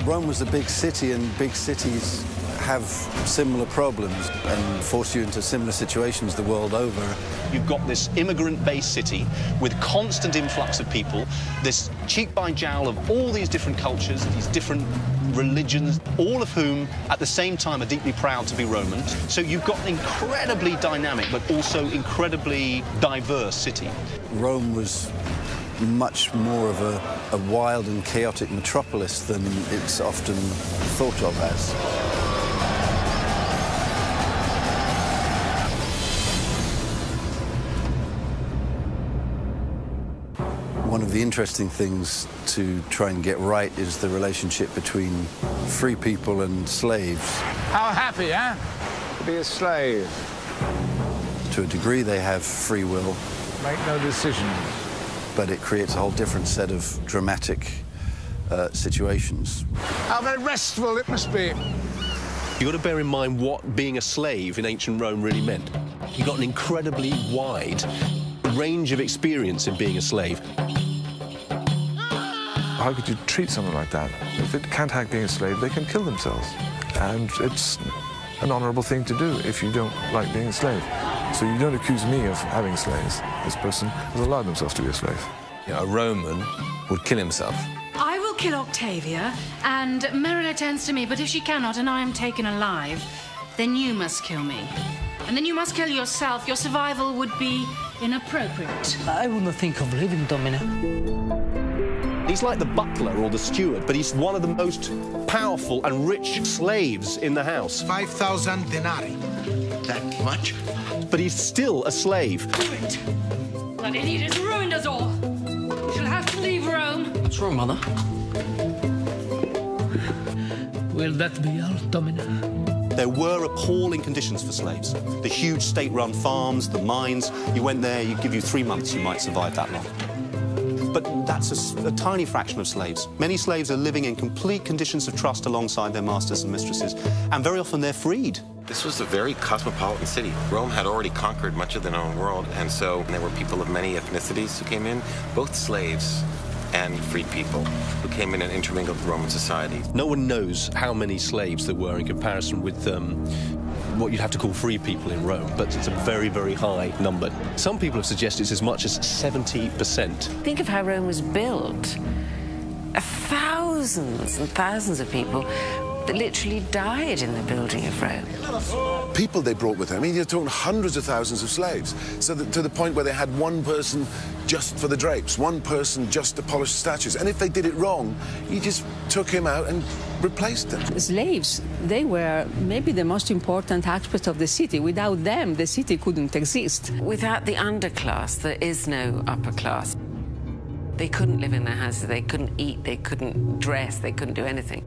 Rome was a big city, and big cities have similar problems and force you into similar situations the world over. You've got this immigrant-based city with constant influx of people, this cheek by jowl of all these different cultures, these different religions, all of whom at the same time are deeply proud to be Roman. So you've got an incredibly dynamic but also incredibly diverse city. Rome was much more of a wild and chaotic metropolis than it's often thought of as. One of the interesting things to try and get right is the relationship between free people and slaves. How happy, eh? To be a slave. To a degree, they have free will. Make no decisions. But it creates a whole different set of dramatic situations. How very restful it must be. You've got to bear in mind what being a slave in ancient Rome really meant. You got an incredibly wide range of experience in being a slave. How could you treat someone like that? If they can't hack being a slave, they can kill themselves. And it's an honourable thing to do if you don't like being a slave. So you don't accuse me of having slaves. This person has allowed themselves to be a slave. A Roman would kill himself. I will kill Octavia, and Merida turns to me, but if she cannot and I am taken alive, then you must kill me. And then you must kill yourself. Your survival would be inappropriate. I would not think of leaving, Domina. He's like the butler or the steward, but he's one of the most powerful and rich slaves in the house. 5,000 denarii. That much? But he's still a slave. Do it! That idiot has ruined us all. We shall have to leave Rome. What's wrong, Mother? Will that be all, Domina? There were appalling conditions for slaves. The huge state-run farms, the mines. You went there, you give you 3 months, you might survive that long. But that's a tiny fraction of slaves. Many slaves are living in complete conditions of trust alongside their masters and mistresses, and very often they're freed. This was a very cosmopolitan city. Rome had already conquered much of the known world, and so there were people of many ethnicities who came in, both slaves and free people who came in and intermingled with Roman society. No one knows how many slaves there were in comparison with what you'd have to call free people in Rome, but it's a very, very high number. Some people have suggested it's as much as 70%. Think of how Rome was built. Thousands and thousands of people that literally died in the building of Rome. People they brought with them. I mean, you're talking hundreds of thousands of slaves. So that, to the point where they had one person just for the drapes, one person just to polish the statues. And if they did it wrong, you just took him out and replaced them. Slaves, they were maybe the most important aspect of the city. Without them, the city couldn't exist. Without the underclass, there is no upper class. They couldn't live in their houses, they couldn't eat, they couldn't dress, they couldn't do anything.